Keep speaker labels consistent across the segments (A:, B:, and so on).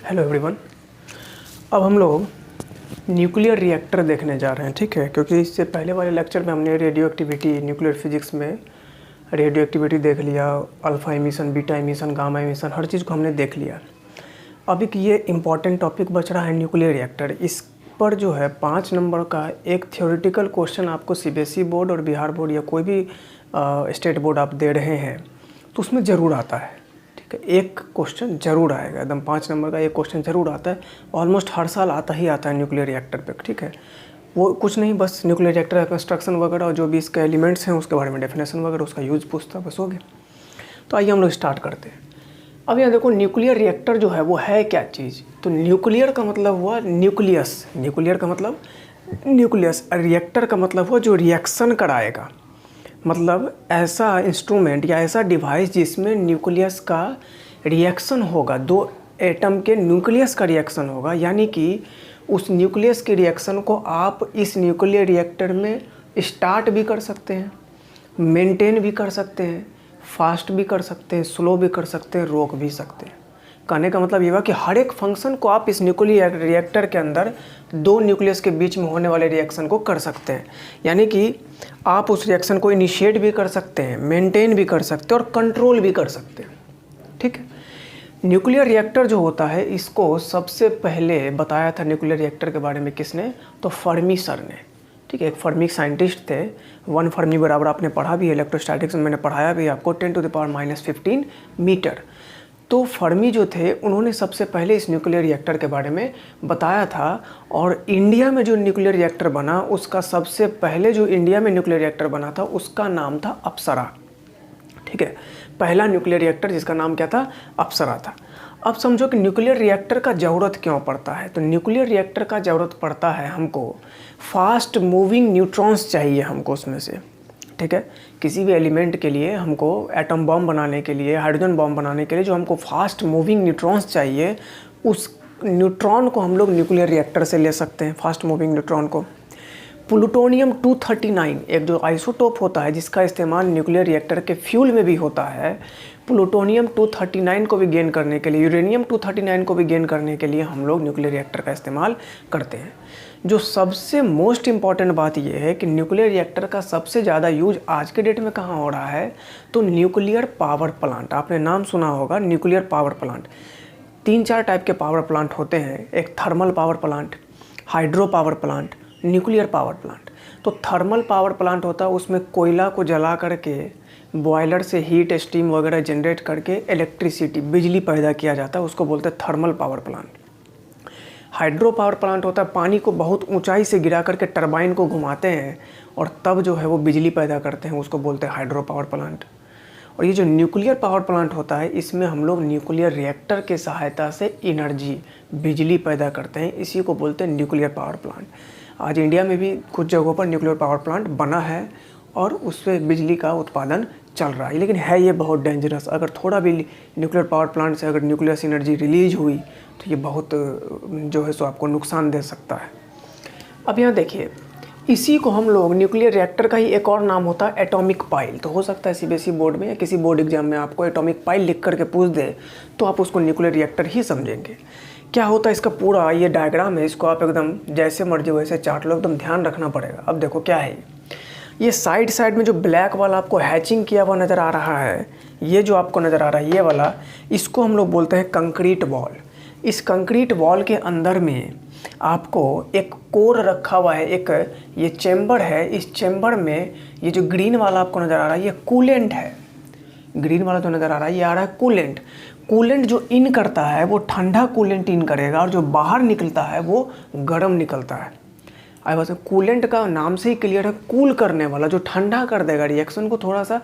A: Hello everyone. अब हम लोग न्यूक्लियर रिएक्टर देखने जा रहे हैं, ठीक है। क्योंकि इससे पहले वाले लेक्चर में हमने रेडियो एक्टिविटी, न्यूक्लियर फिजिक्स में रेडियो एक्टिविटी देख लिया, alpha emission, beta emission, gamma emission, हर चीज़ को हमने देख लिया। अब एक ये इम्पॉर्टेंट टॉपिक बच रहा है न्यूक्लियर रिएक्टर। इस पर जो है 5 नंबर का एक थ्योरेटिकल क्वेश्चन आपको सीबीएसई बोर्ड और बिहार बोर्ड या कोई भी स्टेट बोर्ड आप दे रहे हैं तो उसमें ज़रूर आता है, ठीक है। एक क्वेश्चन ज़रूर आएगा, एकदम 5 नंबर का एक क्वेश्चन ज़रूर आता है। ऑलमोस्ट हर साल आता ही आता है न्यूक्लियर रिएक्टर पे, ठीक है। वो कुछ नहीं, बस न्यूक्लियर रिएक्टर का कंस्ट्रक्शन वगैरह और जो भी इसके एलिमेंट्स हैं उसके बारे में डेफिनेशन वगैरह, उसका यूज़ पूछता, बस हो गया। तो आइए हम लोग स्टार्ट करते हैं। अब यहाँ देखो, न्यूक्लियर रिएक्टर जो है वो है क्या चीज़। तो न्यूक्लियर का मतलब हुआ न्यूक्लियस, न्यूक्लियर का मतलब न्यूक्लियस, रिएक्टर का मतलब हुआ जो रिएक्शन कराएगा, मतलब ऐसा इंस्ट्रूमेंट या ऐसा डिवाइस जिसमें न्यूक्लियस का रिएक्शन होगा, दो एटम के न्यूक्लियस का रिएक्शन होगा। यानी कि उस न्यूक्लियस के रिएक्शन को आप इस न्यूक्लियर रिएक्टर में स्टार्ट भी कर सकते हैं, मेंटेन भी कर सकते हैं, फास्ट भी कर सकते हैं, स्लो भी कर सकते हैं, रोक भी सकते हैं। कहने का मतलब ये हुआ कि हर एक फंक्शन को आप इस न्यूक्लियर रिएक्टर के अंदर दो न्यूक्लियस के बीच में होने वाले रिएक्शन को कर सकते हैं। यानी कि आप उस रिएक्शन को इनिशिएट भी कर सकते हैं, मेंटेन भी कर सकते हैं और कंट्रोल भी कर सकते हैं, ठीक है। न्यूक्लियर रिएक्टर जो होता है, इसको सबसे पहले बताया था न्यूक्लियर रिएक्टर के बारे में किसने, तो फर्मी सर ने, ठीक है। एक फर्मी साइंटिस्ट थे। 1 फर्मी बराबर आपने पढ़ा भी है, इलेक्ट्रोस्टैटिक्स में मैंने पढ़ाया भी आपको, 10⁻⁻15 मीटर। तो फर्मी जो थे उन्होंने सबसे पहले इस न्यूक्लियर रिएक्टर के बारे में बताया था। और इंडिया में जो न्यूक्लियर रिएक्टर बना, उसका सबसे पहले जो इंडिया में न्यूक्लियर रिएक्टर बना था उसका नाम था अप्सरा, ठीक है। पहला न्यूक्लियर रिएक्टर जिसका नाम क्या था, अप्सरा था। अब समझो कि न्यूक्लियर रिएक्टर का ज़रूरत क्यों पड़ता है। तो न्यूक्लियर रिएक्टर का ज़रूरत पड़ता है हमको, फास्ट मूविंग न्यूट्रॉन्स चाहिए हमको उसमें से, ठीक है। किसी भी एलिमेंट के लिए हमको एटम बम बनाने के लिए, हाइड्रोजन बम बनाने के लिए जो हमको फास्ट मूविंग न्यूट्रॉन्स चाहिए, उस न्यूट्रॉन को हम लोग न्यूक्लियर रिएक्टर से ले सकते हैं, फास्ट मूविंग न्यूट्रॉन को। प्लूटोनियम 239 एक जो आइसोटोप होता है जिसका इस्तेमाल न्यूक्लियर रिएक्टर के फ्यूल में भी होता है, प्लूटोनियम 239 को भी गेन करने के लिए, यूरेनियम 239 को भी गेन करने के लिए हम लोग न्यूक्लियर रिएक्टर का इस्तेमाल करते हैं। जो सबसे मोस्ट इम्पॉर्टेंट बात यह है कि न्यूक्लियर रिएक्टर का सबसे ज़्यादा यूज आज के डेट में कहाँ हो रहा है, तो न्यूक्लियर पावर प्लांट। आपने नाम सुना होगा न्यूक्लियर पावर प्लांट। 3-4 टाइप के पावर प्लांट होते हैं, एक thermal power plant, hydro power plant, nuclear power plant. तो थर्मल पावर प्लांट होता है, उसमें कोयला को जला करके बॉयलर से हीट स्टीम वगैरह जनरेट करके इलेक्ट्रिसिटी, बिजली पैदा किया जाता है, उसको बोलते हैं thermal power plant. Hydro power plant होता है, पानी को बहुत ऊंचाई से गिरा करके टरबाइन को घुमाते हैं और तब जो है वो बिजली पैदा करते हैं, उसको बोलते हैं हाइड्रो पावर प्लांट। और ये जो न्यूक्लियर पावर प्लांट होता है, इसमें हम लोग न्यूक्लियर रिएक्टर के सहायता से एनर्जी, बिजली पैदा करते हैं, इसी को बोलते हैं न्यूक्लियर पावर प्लांट। आज इंडिया में भी कुछ जगहों पर न्यूक्लियर पावर प्लांट बना है और उससे बिजली का उत्पादन चल रहा है, लेकिन है ये बहुत डेंजरस। अगर थोड़ा भी न्यूक्लियर पावर प्लांट से अगर न्यूक्लियस एनर्जी रिलीज हुई तो ये बहुत जो है सो आपको नुकसान दे सकता है। अब यहाँ देखिए, इसी को हम लोग न्यूक्लियर रिएक्टर का ही एक और नाम होता है एटॉमिक पाइल। तो हो सकता है सीबीएसई बोर्ड में या किसी बोर्ड एग्जाम में आपको एटॉमिक पाइल लिख करके पूछ दे तो आप उसको न्यूक्लियर रिएक्टर ही समझेंगे। क्या होता है इसका पूरा ये डायग्राम है, इसको आप एकदम जैसे मर्जी वैसे चार्ट लो, एकदम ध्यान रखना पड़ेगा। अब देखो क्या है, ये साइड साइड में जो ब्लैक वाला आपको हैचिंग किया हुआ नज़र आ रहा है, ये जो आपको नज़र आ रहा है ये वाला, इसको हम लोग बोलते हैं कंक्रीट वॉल। इस कंक्रीट वॉल के अंदर में आपको एक कोर रखा हुआ है, एक ये चेम्बर है। इस चेम्बर में ये जो ग्रीन वाला आपको नज़र आ रहा है ये कूलेंट है। ग्रीन वाला जो नज़र आ रहा है ये आ रहा है कूलेंट। कूलेंट जो इन करता है वो ठंडा कूलेंट इन करेगा और जो बाहर निकलता है वो गर्म निकलता है। आई बस कूलेंट का नाम से ही क्लियर है, कूल करने वाला, जो ठंडा कर देगा, रिएक्शन को थोड़ा सा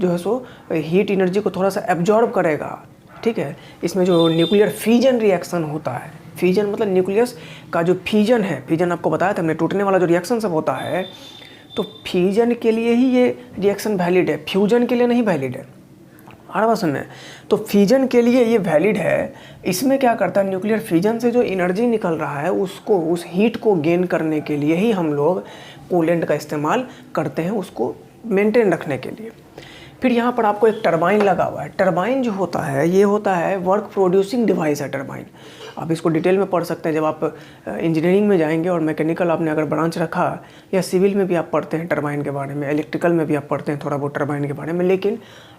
A: जो है सो हीट एनर्जी को थोड़ा सा एब्जॉर्ब करेगा, ठीक है। इसमें जो न्यूक्लियर फ्यूजन रिएक्शन होता है, फ्यूजन मतलब न्यूक्लियस का जो फ्यूजन है, फ्यूजन आपको बताया था हमने, टूटने वाला जो रिएक्शन सब होता है, तो फ्यूजन के लिए ही ये रिएक्शन वैलिड है, फ्यूजन के लिए नहीं वैलिड है। हर बात सुनना है, तो फ्यूजन के लिए ये वैलिड है। इसमें क्या करता है, न्यूक्लियर फ्यूजन से जो एनर्जी निकल रहा है उसको, उस हीट को गेन करने के लिए ही हम लोग कूलेंट का इस्तेमाल करते हैं, उसको मेंटेन रखने के लिए। फिर यहाँ पर आपको एक टरबाइन लगा हुआ है। टरबाइन जो होता है ये होता है वर्क प्रोड्यूसिंग डिवाइस है टरबाइन। आप इसको डिटेल में पढ़ सकते हैं जब आप इंजीनियरिंग में जाएंगे और मैकेनिकल आपने अगर ब्रांच रखा या सिविल में भी आप पढ़ते हैं टरबाइन के बारे में, इलेक्ट्रिकल में भी आप पढ़ते हैं थोड़ा बहुत टरबाइन के बारे में, लेकिन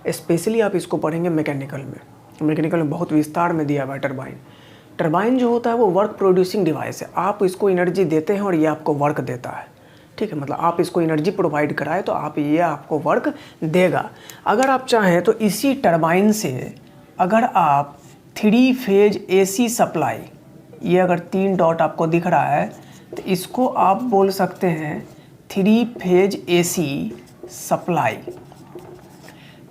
A: स्पेशली आप इसको पढ़ेंगे मैकेनिकल में। मैकेनिकल में बहुत विस्तार में दिया हुआ है टरबाइन। टरबाइन जो होता है वो वर्क प्रोड्यूसिंग डिवाइस है। आप इसको एनर्जी देते हैं और ये आपको वर्क देता है, ठीक है। मतलब आप इसको एनर्जी प्रोवाइड कराए तो ये आपको वर्क देगा। अगर आप चाहें तो इसी टरबाइन से अगर आप 3 फेज AC सप्लाई, ये अगर 3 डॉट आपको दिख रहा है तो इसको आप बोल सकते हैं 3 फेज AC सप्लाई।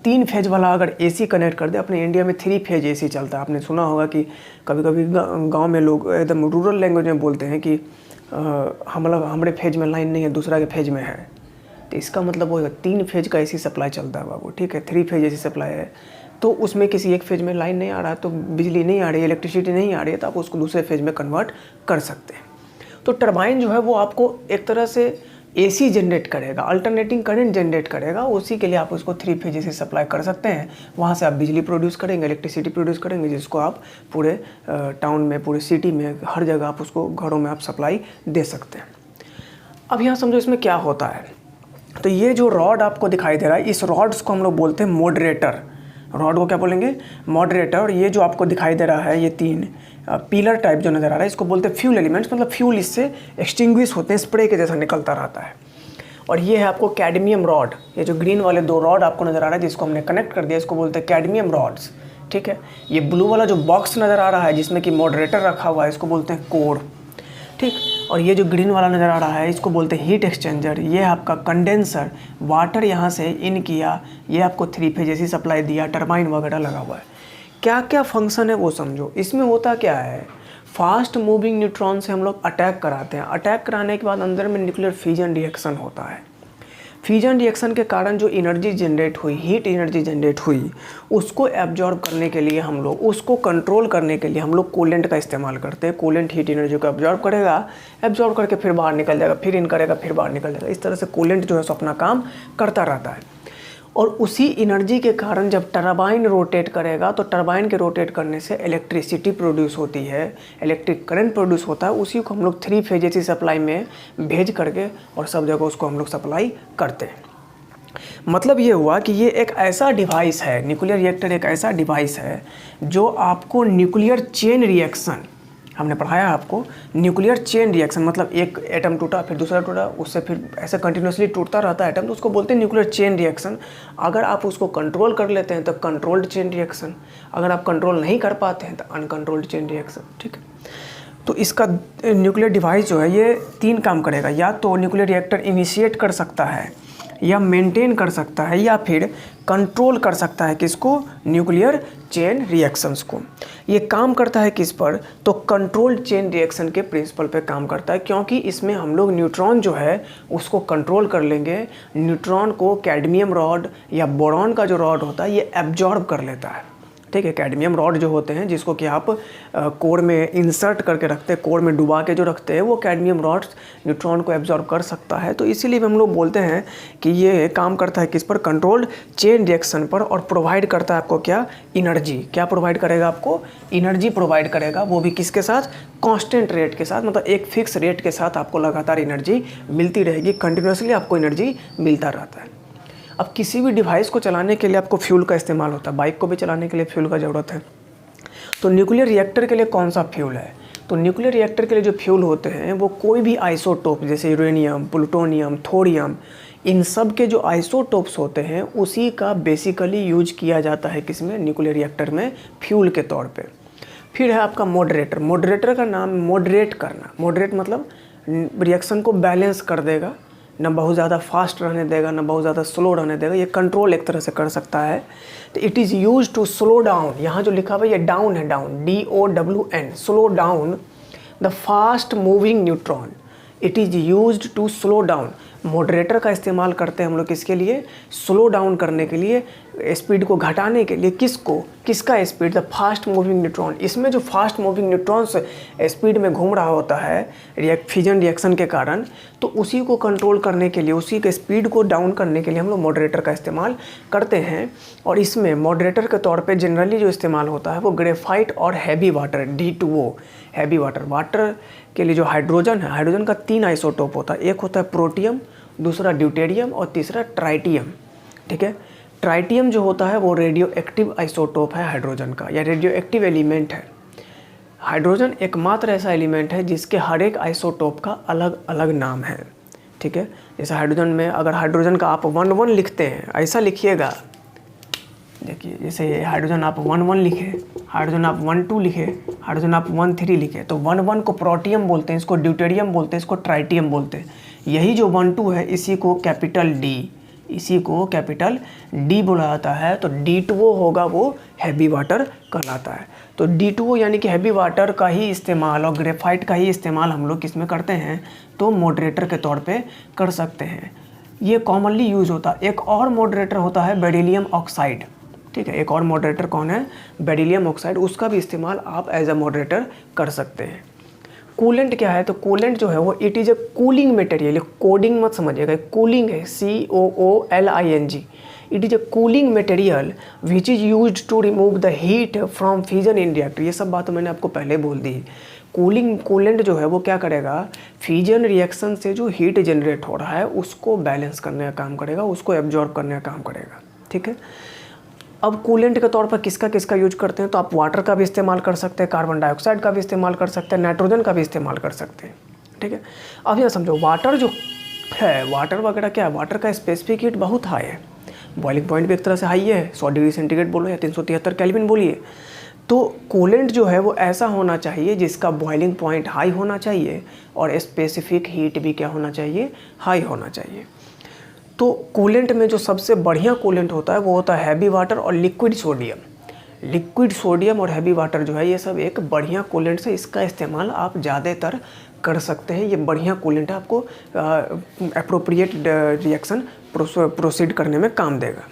A: 3 फेज वाला अगर AC कनेक्ट कर दे, अपने इंडिया में 3 फेज AC चलता है। आपने सुना होगा कि कभी कभी गांव में लोग एकदम रूरल लैंग्वेज में बोलते हैं कि हमारे फेज में लाइन नहीं है, दूसरा के फेज में है। तो इसका मतलब वो 3 फेज का AC सप्लाई चलता है बाबू, ठीक है। 3 फेज AC सप्लाई है तो उसमें किसी एक फेज में लाइन नहीं आ रहा है, तो बिजली नहीं आ रही है, इलेक्ट्रिसिटी नहीं आ रही है, तो आप उसको दूसरे फेज में कन्वर्ट कर सकते हैं। तो टरबाइन जो है वो आपको एक तरह से AC जनरेट करेगा, अल्टरनेटिंग करंट जनरेट करेगा। उसी के लिए आप उसको 3 फेज AC सप्लाई कर सकते हैं। वहाँ से आप बिजली प्रोड्यूस करेंगे, इलेक्ट्रिसिटी प्रोड्यूस करेंगे, जिसको आप पूरे टाउन में, पूरे सिटी में, हर जगह आप उसको घरों में आप सप्लाई दे सकते हैं। अब यहाँ समझो इसमें क्या होता है। तो ये जो रॉड आपको दिखाई दे रहा है, इस रॉड्स को हम लोग बोलते हैं मॉडरेटर। रॉड को क्या बोलेंगे? मॉडरेटर। और ये जो आपको दिखाई दे रहा है, ये 3 पिलर टाइप जो नज़र आ रहा है, इसको बोलते हैं फ्यूल एलिमेंट्स। मतलब फ्यूल इससे एक्सटिंग्विश होते हैं, स्प्रे के जैसा निकलता रहता है। और ये है आपको कैडमियम रॉड। ये जो ग्रीन वाले 2 रॉड आपको नज़र आ रहा है जिसको हमने कनेक्ट कर दिया, इसको बोलते हैं कैडमियम रॉड्स, ठीक है। ये ब्लू वाला जो बॉक्स नज़र आ रहा है जिसमें कि मॉडरेटर रखा हुआ है, इसको बोलते हैं कोर, ठीक। और ये जो ग्रीन वाला नज़र आ रहा है इसको बोलते हैं हीट एक्सचेंजर। ये आपका कंडेंसर, वाटर यहाँ से इन किया, ये आपको 3 फेज AC सप्लाई दिया, टरबाइन वगैरह लगा हुआ है। क्या क्या फंक्शन है वो समझो। इसमें होता क्या है, फास्ट मूविंग न्यूट्रॉन से हम लोग अटैक कराते हैं। अटैक कराने के बाद अंदर में न्यूक्लियर फ्यूजन रिएक्शन होता है। फ्यूजन रिएक्शन के कारण जो एनर्जी जनरेट हुई, हीट एनर्जी जनरेट हुई, उसको एब्जॉर्ब करने के लिए हम लोग, उसको कंट्रोल करने के लिए हम लोग कूलेंट का इस्तेमाल करते हैं। कूलेंट हीट एनर्जी को एब्जॉर्ब करेगा, एब्जॉर्ब करके फिर बाहर निकल जाएगा, फिर इन करेगा, फिर बाहर निकल जाएगा। इस तरह से कूलेंट जो है सो अपना काम करता रहता है। और उसी एनर्जी के कारण जब टरबाइन रोटेट करेगा तो टरबाइन के रोटेट करने से इलेक्ट्रिसिटी प्रोड्यूस होती है, इलेक्ट्रिक करंट प्रोड्यूस होता है। उसी को हम लोग 3 फेज AC सप्लाई में भेज करके और सब जगह उसको हम लोग सप्लाई करते हैं। मतलब ये हुआ कि ये एक ऐसा डिवाइस है, न्यूक्लियर रिएक्टर एक ऐसा डिवाइस है जो आपको न्यूक्लियर चेन रिएक्शन, हमने पढ़ाया आपको न्यूक्लियर चेन रिएक्शन, मतलब एक एटम टूटा फिर दूसरा टूटा, उससे फिर ऐसे कंटिन्यूसली टूटता रहता है एटम, तो उसको बोलते हैं न्यूक्लियर चेन रिएक्शन। अगर आप उसको कंट्रोल कर लेते हैं तो कंट्रोल्ड चेन रिएक्शन, अगर आप कंट्रोल नहीं कर पाते हैं तो अनकंट्रोल्ड चेन रिएक्शन, ठीक है। तो इसका न्यूक्लियर डिवाइस जो है ये 3 काम करेगा। या तो न्यूक्लियर रिएक्टर इनिशिएट कर सकता है, या मेंटेन कर सकता है, या फिर कंट्रोल कर सकता है किसको? न्यूक्लियर चेन रिएक्शंस को। ये काम करता है किस पर? तो कंट्रोल्ड चेन रिएक्शन के प्रिंसिपल पे काम करता है, क्योंकि इसमें हम लोग न्यूट्रॉन जो है उसको कंट्रोल कर लेंगे। न्यूट्रॉन को कैडमियम रॉड या बोरॉन का जो रॉड होता है ये एब्जॉर्ब कर लेता है, ठीक है। कैडमियम रॉड जो होते हैं जिसको कि आप कोर में इंसर्ट करके रखते हैं, कोर में डुबा के जो रखते हैं, वो कैडमियम रॉड्स न्यूट्रॉन को एब्जॉर्ब कर सकता है। तो इसीलिए हम लोग बोलते हैं कि ये काम करता है किस पर? कंट्रोल्ड चेन रिएक्शन पर। और प्रोवाइड करता है आपको क्या? एनर्जी। क्या प्रोवाइड करेगा आपको? एनर्जी प्रोवाइड करेगा, वो भी किसके साथ? कांस्टेंट रेट के साथ। मतलब एक फिक्स रेट के साथ आपको लगातार एनर्जी मिलती रहेगी, कंटिन्यूसली आपको एनर्जी मिलता रहता है। अब किसी भी डिवाइस को चलाने के लिए आपको फ्यूल का इस्तेमाल होता है, बाइक को भी चलाने के लिए फ्यूल का ज़रूरत है। तो न्यूक्लियर रिएक्टर के लिए कौन सा फ्यूल है? तो न्यूक्लियर रिएक्टर के लिए जो फ्यूल होते हैं वो कोई भी आइसोटोप, जैसे यूरेनियम, प्लूटोनियम, थोरियम, इन सब के जो आइसोटोप्स होते हैं उसी का बेसिकली यूज किया जाता है किसमें? न्यूक्लियर रिएक्टर में फ्यूल के तौर पर। फिर है आपका मॉडरेटर। मॉडरेटर का नाम मॉडरेट करना। मॉडरेट मतलब रिएक्शन को बैलेंस कर देगा, ना बहुत ज़्यादा फास्ट रहने देगा ना बहुत ज़्यादा स्लो रहने देगा, ये कंट्रोल एक तरह से कर सकता है। तो it is use to slow down, यहाँ जो लिखा हुआ है ये डाउन है, down, DOWN, slow down the fast moving neutron. It is use to slow down. Moderator का इस्तेमाल करते हैं हम लोग किसके लिए? स्लो डाउन करने के लिए स्पीड को घटाने के लिए किसका speed, the fast moving neutron. इसमें जो फास्ट मूविंग न्यूट्रॉन्स स्पीड में घूम रहा होता है फ्यूजन रिएक्शन के कारण, तो उसी को कंट्रोल करने के लिए, उसी के स्पीड को डाउन करने के लिए हम लोग मॉडरेटर का इस्तेमाल करते हैं। और इसमें मॉडरेटर के तौर पे जनरली जो इस्तेमाल होता है वो ग्रेफाइट और heavy water, D2O heavy water के लिए जो हाइड्रोजन है, हाइड्रोजन का 3 आइसोटोप होता है, एक होता है प्रोटियम, दूसरा ड्यूटेरियम और तीसरा ट्राइटियम। ठीक है, ट्राइटियम जो होता है वो रेडियो एक्टिव आइसोटोप है हाइड्रोजन का, या रेडियो एक्टिव एलिमेंट है। हाइड्रोजन एकमात्र ऐसा एलिमेंट है जिसके हर एक आइसोटोप का अलग अलग नाम है। ठीक है, जैसे हाइड्रोजन में अगर हाइड्रोजन का आप 1,1 लिखते हैं, ऐसा लिखिएगा, देखिए जैसे हाइड्रोजन आप 1,1 लिखे, हाइड्रोजन आप 1,2 लिखे, हाइड्रोजन आप 1,3 लिखे, तो 1,1 को प्रोटियम बोलते हैं, इसको ड्यूटेरियम बोलते हैं, इसको ट्राइटियम बोलते हैं। यही जो 1,2 है इसी को कैपिटल D बोला जाता है। तो D2O होगा वो हैवी वाटर कहलाता है। तो D2O यानी कि हैवी वाटर का ही इस्तेमाल और ग्रेफाइट का ही इस्तेमाल हम लोग किस में करते हैं, तो मॉडरेटर के तौर पे कर सकते हैं। ये कॉमनली यूज़ होता है। एक और मॉडरेटर होता है बेरिलियम ऑक्साइड। ठीक है, एक और मॉडरेटर कौन है, बेरिलियम ऑक्साइड, उसका भी इस्तेमाल आप एज अ मॉडरेटर कर सकते हैं। कूलेंट क्या है, तो कूलेंट जो है वो it is a cooling material, coding मत समझिएगा, कूलिंग है, COOLING। It is a cooling material which is used to remove the heat from fusion in reactor. ये सब बात मैंने आपको पहले बोल दी। कूलेंट जो है वो क्या करेगा, फ्यूजन रिएक्शन से जो हीट जनरेट हो रहा है उसको बैलेंस करने का काम करेगा, उसको एब्जॉर्ब करने का काम करेगा। ठीक है, अब कूलेंट के तौर पर किसका यूज करते हैं, तो आप वाटर का भी इस्तेमाल कर सकते हैं, कार्बन डाइऑक्साइड का भी इस्तेमाल कर सकते हैं, नाइट्रोजन का भी इस्तेमाल कर सकते हैं। ठीक है, अब यह समझो वाटर जो है, वाटर वगैरह क्या है, वाटर का स्पेसिफिक हीट बहुत हाई है, बॉइलिंग पॉइंट भी एक तरह से हाई है, 100 डिग्री सेंटीग्रेड बोलो या 373 केल्विन बोलिए। तो कूलेंट जो है वो ऐसा होना चाहिए जिसका बॉइलिंग पॉइंट हाई होना चाहिए और स्पेसिफिक हीट भी क्या होना चाहिए, हाई होना चाहिए। तो कूलेंट में जो सबसे बढ़िया कूलेंट होता है वो होता है हैवी वाटर और लिक्विड सोडियम और हैवी वाटर जो है ये सब एक बढ़िया कूलेंट से, इसका इस्तेमाल आप ज़्यादातर कर सकते हैं। ये बढ़िया कूलेंट है, आपको एप्रोप्रिएट रिएक्शन प्रोसीड करने में काम देगा।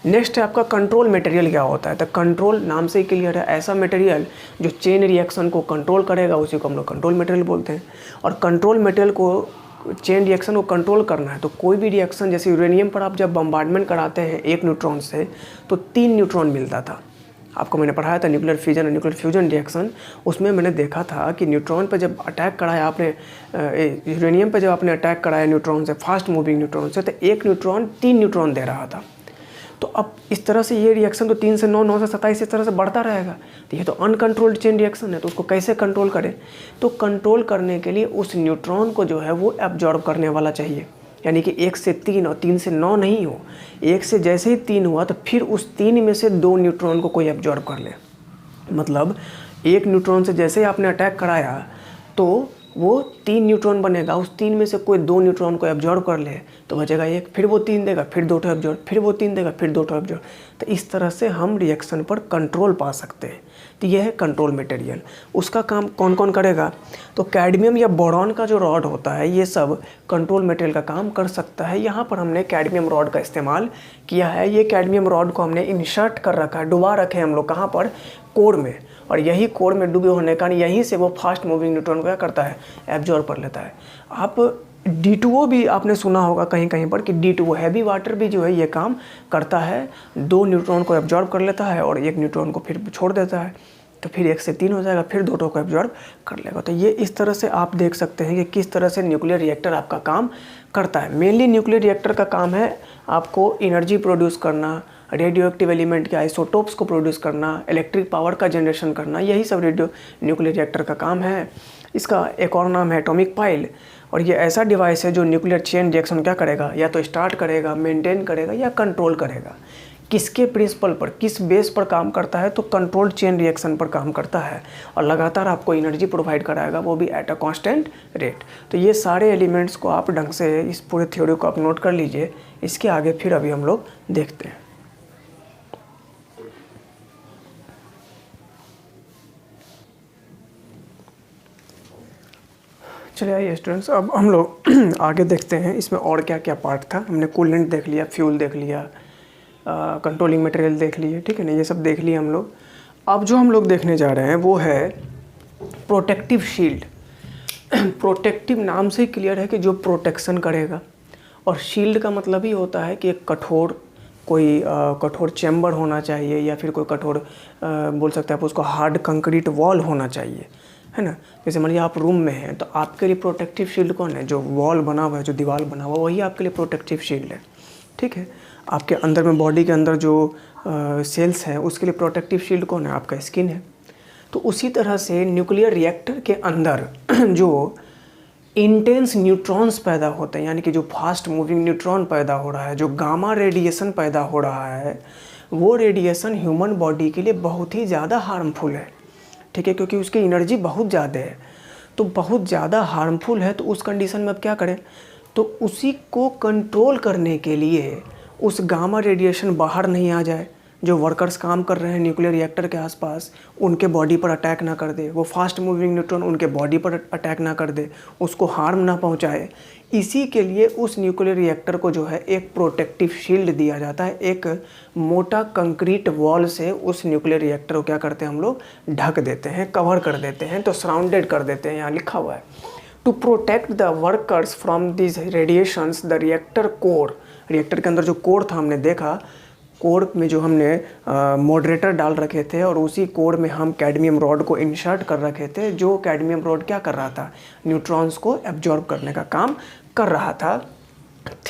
A: नेक्स्ट है आपका कंट्रोल मटेरियल क्या होता है, तो कंट्रोल नाम से ही क्लियर है, ऐसा मटेरियल जो चेन रिएक्शन को कंट्रोल करेगा उसी को हम लोग कंट्रोल मटेरियल बोलते हैं। और कंट्रोल मटेरियल को, चेन रिएक्शन को कंट्रोल करना है तो कोई भी रिएक्शन, जैसे यूरेनियम पर आप जब बम्बार्डमेंट कराते हैं एक न्यूट्रॉन से तो 3 न्यूट्रॉन मिलता था। आपको मैंने पढ़ाया था न्यूक्लियर फिजन और न्यूक्लियर फ्यूजन रिएक्शन, उसमें मैंने देखा था कि न्यूट्रॉन पर जब अटैक कराया आपने, यूरेनियम पर जब आपने अटैक कराया न्यूट्रॉन से, फास्ट मूविंग न्यूट्रॉन से, तो एक न्यूट्रॉन 3 न्यूट्रॉन दे रहा था। तो अब इस तरह से ये रिएक्शन तो 3 से 9, 9 से 27 इस तरह से बढ़ता रहेगा, तो ये तो अनकंट्रोल्ड चेन रिएक्शन है। तो उसको कैसे कंट्रोल करें, तो कंट्रोल करने के लिए उस न्यूट्रॉन को जो है वो एब्जॉर्ब करने वाला चाहिए, यानी कि 1 से 3 और 3 से 9 नहीं हो। 1 से जैसे ही 3 हुआ तो फिर उस 3 में से 2 न्यूट्रॉन को कोई एब्जॉर्ब कर ले। मतलब 1 न्यूट्रॉन से जैसे ही आपने अटैक कराया तो वो 3 न्यूट्रॉन बनेगा, उस 3 में से कोई 2 न्यूट्रॉन को एब्जॉर्ब कर ले तो बचेगा 1, फिर वो 3 देगा, फिर 2 ठो एब्जॉर्ब, फिर वो 3 देगा, फिर 2 ठो एब्जॉर्ब। तो इस तरह से हम रिएक्शन पर कंट्रोल पा सकते हैं। तो यह है कंट्रोल मटेरियल। उसका काम कौन कौन करेगा, तो कैडमियम या बोरॉन का जो रॉड होता है ये सब कंट्रोल मटेरियल का काम कर सकता है। यहाँ पर हमने कैडमियम रॉड का इस्तेमाल किया है। ये कैडमियम रॉड को हमने इंसर्ट कर रखा है, डुबा रखे हम लोग कहाँ पर, कोर में, और यही कोर में डूबे होने का यहीं से वो फास्ट मूविंग न्यूट्रॉन को क्या करता है, एब्जॉर्ब कर लेता है। आप D2O भी आपने सुना होगा कहीं कहीं पर कि D2O हैवी वाटर भी जो है ये काम करता है, 2 न्यूट्रॉन को एब्जॉर्ब कर लेता है और 1 न्यूट्रॉन को फिर छोड़ देता है, तो फिर 1 से 3 हो जाएगा, फिर 2 को एब्जॉर्ब कर लेगा। तो ये इस तरह से आप देख सकते हैं कि किस तरह से न्यूक्लियर रिएक्टर आपका काम करता है। मेनली न्यूक्लियर रिएक्टर का काम है आपको एनर्जी प्रोड्यूस करना, रेडियो एक्टिव एलिमेंट के आइसोटोप्स को प्रोड्यूस करना, इलेक्ट्रिक पावर का जनरेशन करना, यही सब न्यूक्लियर रिएक्टर का काम है। इसका एक और नाम है एटॉमिक पाइल, और ये ऐसा डिवाइस है जो न्यूक्लियर चेन रिएक्शन क्या करेगा, या तो स्टार्ट करेगा, मेंटेन करेगा या कंट्रोल करेगा। किसके प्रिंसिपल पर, किस बेस पर काम करता है, तो कंट्रोल्ड चेन रिएक्शन पर काम करता है और लगातार आपको एनर्जी प्रोवाइड कराएगा, वो भी एट अ कांस्टेंट रेट। तो ये सारे एलिमेंट्स को आप ढंग से, इस पूरे थ्योरी को आप नोट कर लीजिए। इसके आगे फिर अभी हम लोग देखते हैं। चलिए आइए स्टूडेंट्स, अब हम लोग आगे देखते हैं इसमें और क्या क्या पार्ट था। हमने कूलेंट देख लिया, फ्यूल देख लिया, कंट्रोलिंग मटेरियल देख लिए, ठीक है ना, ये सब देख लिए हम लोग। अब जो हम लोग देखने जा रहे हैं वो है प्रोटेक्टिव शील्ड। प्रोटेक्टिव नाम से ही क्लियर है कि जो प्रोटेक्शन करेगा, और शील्ड का मतलब ही होता है कि एक कठोर कोई कठोर चैम्बर होना चाहिए, या फिर कोई कठोर बोल सकते हैं आप उसको हार्ड कंक्रीट वॉल होना चाहिए, है ना। जैसे मान लीजिए आप रूम में हैं तो आपके लिए प्रोटेक्टिव शील्ड कौन है? जो वॉल बना हुआ है, जो दीवार बना हुआ है, वही आपके लिए प्रोटेक्टिव शील्ड है, ठीक है। आपके अंदर में बॉडी के अंदर जो सेल्स हैं उसके लिए प्रोटेक्टिव शील्ड कौन है? आपका स्किन है। तो उसी तरह से न्यूक्लियर रिएक्टर के अंदर जो इंटेंस न्यूट्रॉन्स पैदा होते हैं, यानी कि जो फास्ट मूविंग न्यूट्रॉन पैदा हो रहा है, जो गामा रेडिएशन पैदा हो रहा है, वो रेडिएशन ह्यूमन बॉडी के लिए बहुत ही ज़्यादा हार्मफुल है, ठीक है, क्योंकि उसकी एनर्जी बहुत ज़्यादा है। तो बहुत ज़्यादा हार्मफुल है, तो उस कंडीशन में अब क्या करें? तो उसी को कंट्रोल करने के लिए उस गामा रेडिएशन बाहर नहीं आ जाए, जो वर्कर्स काम कर रहे हैं न्यूक्लियर रिएक्टर के आसपास उनके बॉडी पर अटैक ना कर दे, वो फास्ट मूविंग न्यूट्रॉन उनके बॉडी पर अटैक ना कर दे, उसको हार्म ना पहुंचाए। इसी के लिए उस न्यूक्लियर रिएक्टर को जो है एक प्रोटेक्टिव शील्ड दिया जाता है। एक मोटा कंक्रीट वॉल से उस न्यूक्लियर रिएक्टर को क्या करते हैं हम लोग? ढक देते हैं, कवर कर देते हैं, तो सराउंडेड कर देते हैं, यहाँ लिखा हुआ है। To protect the workers from this radiations the reactor core, reactor के अंदर जो कोर था हमने देखा, कोर में जो हमने मॉडरेटर डाल रखे थे और उसी कोर में हम कैडमियम रॉड को इंसर्ट कर रखे थे, जो कैडमियम रॉड क्या कर रहा था? न्यूट्रॉन्स को एब्जॉर्ब करने का काम कर रहा था।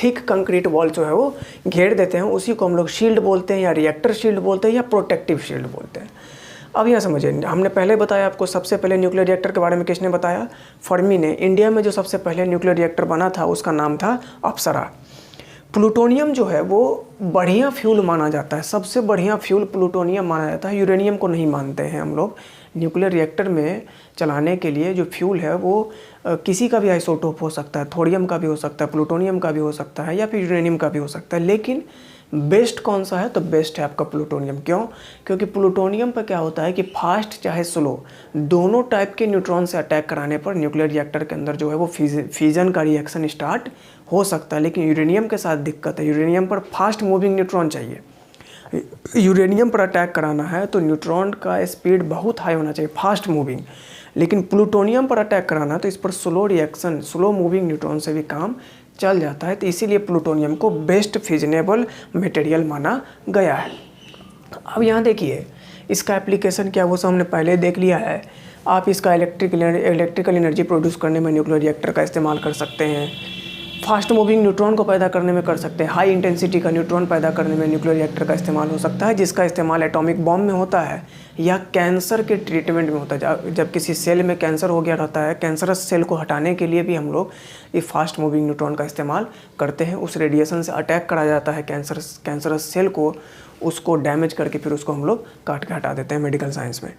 A: थिक कंक्रीट वॉल जो है वो घेर देते हैं, उसी को हम लोग शील्ड बोलते हैं, या रिएक्टर शील्ड बोलते हैं, या प्रोटेक्टिव शील्ड बोलते हैं। अब यहाँ समझिए, हमने पहले बताया आपको, सबसे पहले न्यूक्लियर रिएक्टर के बारे में किसने बताया? फर्मी ने। इंडिया में जो सबसे पहले न्यूक्लियर रिएक्टर बना था उसका नाम था अप्सरा। प्लूटोनियम जो है वो बढ़िया फ्यूल माना जाता है, सबसे बढ़िया फ्यूल प्लूटोनियम माना जाता है, यूरेनियम को नहीं मानते हैं हम लोग। न्यूक्लियर रिएक्टर में चलाने के लिए जो फ्यूल है वो किसी का भी आइसोटोप हो सकता है, थोरियम का भी हो सकता है, प्लूटोनियम का भी हो सकता है, या फिर यूरेनियम का भी हो सकता है। लेकिन बेस्ट कौन सा है? तो बेस्ट है आपका प्लूटोनियम। क्यों? क्योंकि प्लूटोनियम पर क्या होता है कि फास्ट चाहे स्लो दोनों टाइप के न्यूट्रॉन से अटैक कराने पर न्यूक्लियर रिएक्टर के अंदर जो है वो फ्यूजन का रिएक्शन स्टार्ट हो सकता है। लेकिन यूरेनियम के साथ दिक्कत है, यूरेनियम पर फास्ट मूविंग न्यूट्रॉन चाहिए। यूरेनियम पर अटैक कराना है तो न्यूट्रॉन का स्पीड बहुत हाई होना चाहिए, फास्ट मूविंग। लेकिन प्लूटोनियम पर अटैक कराना है तो इस पर slow reaction, slow moving neutron से भी काम चल जाता है। तो इसीलिए प्लूटोनियम को बेस्ट फिजनेबल मटेरियल माना गया है। अब यहाँ देखिए इसका एप्लीकेशन क्या, वो सब हमने पहले देख लिया है। आप इसका इलेक्ट्रिकल एनर्जी प्रोड्यूस करने में न्यूक्लियर रिएक्टर का इस्तेमाल कर सकते हैं, फास्ट मूविंग न्यूट्रॉन को पैदा करने में कर सकते हैं, हाई इंटेंसिटी का न्यूट्रॉन पैदा करने में न्यूक्लियर रिएक्टर का इस्तेमाल हो सकता है, जिसका इस्तेमाल एटॉमिक बॉम्ब में होता है या कैंसर के ट्रीटमेंट में होता है। जब किसी सेल में कैंसर हो गया रहता है, कैंसरस सेल को हटाने के लिए भी हम लोग ये फास्ट मूविंग न्यूट्रॉन का इस्तेमाल करते हैं। उस रेडिएशन से अटैक करा जाता है कैंसरस सेल को, उसको डैमेज करके फिर उसको हम लोग काट के हटा देते हैं मेडिकल साइंस में।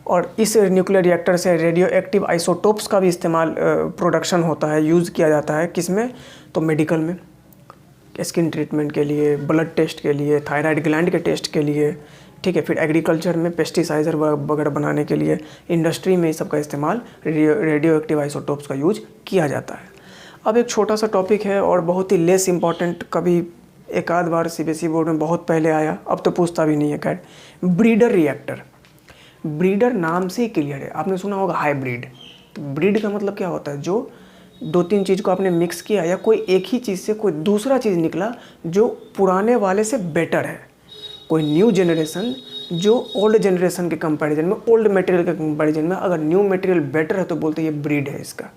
A: और इस न्यूक्लियर रिएक्टर से रेडियो एक्टिव आइसोटोप्स का भी इस्तेमाल प्रोडक्शन होता है, यूज़ किया जाता है। किस में? तो मेडिकल में, स्किन ट्रीटमेंट के लिए, ब्लड टेस्ट के लिए, थायराइड ग्लैंड के टेस्ट के लिए, ठीक है। फिर एग्रीकल्चर में पेस्टिसाइडर वगैरह बनाने के लिए, इंडस्ट्री में इस सब का इस्तेमाल रेडियो एक्टिव आइसोटोप्स का यूज किया जाता है। अब एक छोटा सा टॉपिक है और बहुत ही लेस इम्पॉर्टेंट, कभी एक आध बार सीबीएसई बोर्ड में बहुत पहले आया, अब तो पूछता भी नहीं है। खैर, ब्रीडर रिएक्टर। ब्रीडर नाम से ही क्लियर है, आपने सुना होगा हाइब्रिड। तो ब्रीड का मतलब क्या होता है? जो दो तीन चीज़ को आपने मिक्स किया या कोई एक ही चीज़ से कोई दूसरा चीज़ निकला जो पुराने वाले से बेटर है। कोई न्यू जनरेशन जो ओल्ड जनरेशन के कंपैरिजन में, ओल्ड मटेरियल के कंपैरिजन में अगर न्यू मटेरियल बेटर है तो बोलते हैं ये ब्रीड है इसका,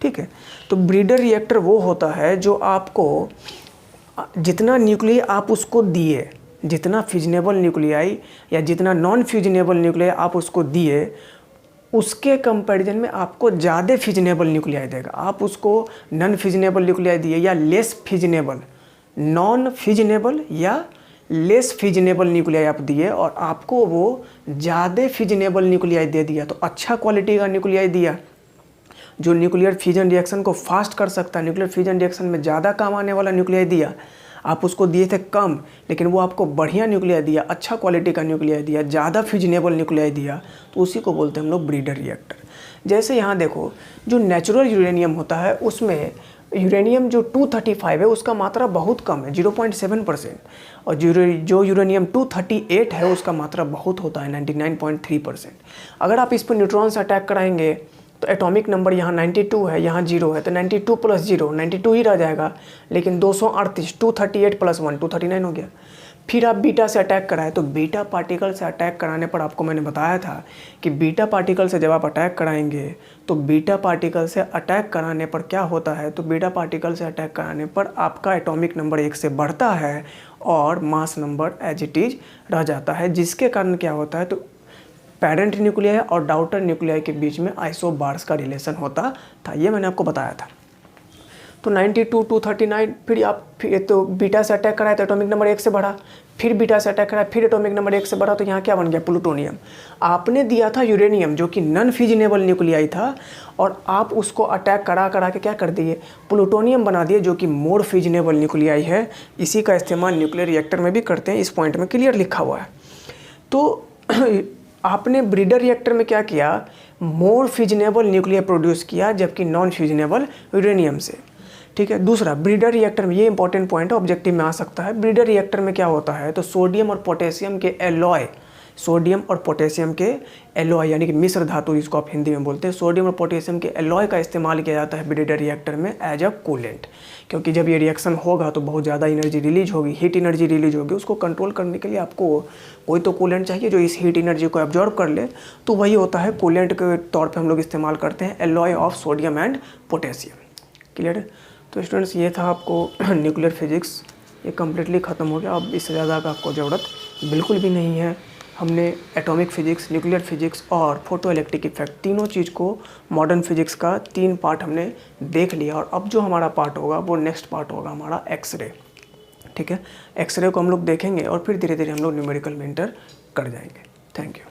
A: ठीक है। तो ब्रीडर रिएक्टर वो होता है जो आपको जितना न्यूक्लियाई आप उसको दिए, जितना फ्यूजनेबल न्यूक्लियाई या जितना नॉन फ्यूजनेबल न्यूक्लियाई आप उसको दिए, उसके कंपैरिजन में आपको ज़्यादा फ्यूजनेबल न्यूक्लियाई देगा। आप उसको नॉन फ्यूजनेबल न्यूक्लियाई दिए या लेस फ्यूजनेबल, नॉन फ्यूजनेबल या लेस फ्यूजनेबल न्यूक्लियाई आप दिए और आपको वो ज़्यादा फ्यूजनेबल न्यूक्लियाई दे दिया, तो अच्छा क्वालिटी का न्यूक्लियाई दिया जो न्यूक्लियर फ्यूजन रिएक्शन को फास्ट कर सकता है, न्यूक्लियर फ्यूजन रिएक्शन में ज़्यादा काम आने वाला न्यूक्लियाई दिया। आप उसको दिए थे कम, लेकिन वो आपको बढ़िया न्यूक्लियाई दिया, अच्छा क्वालिटी का न्यूक्लियाई दिया, ज़्यादा फ्यूजनेबल न्यूक्लियाई दिया, तो उसी को बोलते हैं हम लोग ब्रीडर रिएक्टर। जैसे यहाँ देखो, जो नेचुरल यूरेनियम होता है उसमें यूरेनियम जो 235 है उसका मात्रा बहुत कम है 0.7%, और जो यूरेनियम 238 है उसका मात्रा बहुत होता है 99.3%। अगर आप इस पर न्यूट्रॉन से अटैक कराएंगे तो एटॉमिक नंबर यहाँ 92 है, यहाँ 0 है, तो 92 + 0 92 ही रह जाएगा, लेकिन 238 238 + 1 239 हो गया। फिर आप बीटा से अटैक कराएं, तो बीटा पार्टिकल से अटैक कराने पर आपको मैंने बताया था कि बीटा पार्टिकल से जब आप अटैक कराएंगे तो बीटा पार्टिकल से अटैक कराने पर क्या होता है, तो बीटा पार्टिकल से अटैक कराने पर आपका एटॉमिक नंबर 1 से बढ़ता है और mass number as it is रह जाता है, जिसके कारण क्या होता है, तो पेरेंट न्यूक्लियाई और डाउटर न्यूक्लियाई के बीच में आइसोबार्स का रिलेशन होता था। ये मैंने आपको बताया था। तो 92 239, फिर तो बीटा से अटैक कराया तो एटॉमिक नंबर 1 से बढ़ा, फिर बीटा से अटैक कराया, फिर एटॉमिक नंबर 1 से बढ़ा, तो यहाँ क्या बन गया, प्लूटोनियम। आपने दिया था यूरेनियम जो कि नॉन फिजिनेबल न्यूक्लियाई था, और आप उसको अटैक करा के क्या कर दिए, प्लूटोनियम बना दिए जो कि मोर फिजिनेबल न्यूक्लियाई है। इसी का इस्तेमाल न्यूक्लियर रिएक्टर में भी करते हैं, इस पॉइंट में क्लियर लिखा हुआ है। तो आपने ब्रीडर रिएक्टर में क्या किया, मोर फिजिनेबल न्यूक्लियर प्रोड्यूस किया, जबकि नॉन फिजिनेबल यूरेनियम से। ठीक है। दूसरा, ब्रीडर रिएक्टर में, ये इंपॉर्टेंट पॉइंट है, ऑब्जेक्टिव में आ सकता है। ब्रीडर रिएक्टर में क्या होता है, तो सोडियम और पोटेशियम के एलॉय, सोडियम और पोटेशियम के एलॉय यानी कि मिश्र धातु जिसको आप हिंदी में बोलते हैं, सोडियम और पोटेशियम के एलॉय का इस्तेमाल किया जाता है ब्रीडर रिएक्टर में एज अ कूलेंट। क्योंकि जब ये रिएक्शन होगा तो बहुत ज़्यादा एनर्जी रिलीज होगी, हीट एनर्जी रिलीज होगी, उसको कंट्रोल करने के लिए आपको कोई तो कूलेंट चाहिए जो इस हीट एनर्जी को एब्जॉर्ब कर ले, तो वही होता है कूलेंट के तौर पर हम लोग इस्तेमाल करते हैं alloy of sodium and potassium. Clear है। तो स्टूडेंट्स, ये था आपको न्यूक्लियर फिजिक्स, ये कम्प्लीटली ख़त्म हो गया। अब इससे ज़्यादा का आपको ज़रूरत बिल्कुल भी नहीं है। हमने एटॉमिक फिजिक्स, न्यूक्लियर फिजिक्स और फोटो इलेक्ट्रिक इफेक्ट तीनों चीज़ को, मॉडर्न फिजिक्स का 3 पार्ट हमने देख लिया, और अब जो हमारा पार्ट होगा वो नेक्स्ट पार्ट होगा हमारा एक्सरे। ठीक है। एक्सरे को हम लोग देखेंगे और फिर धीरे धीरे हम लोग न्यूमेरिकल में एंटर कर जाएंगे। Thank you.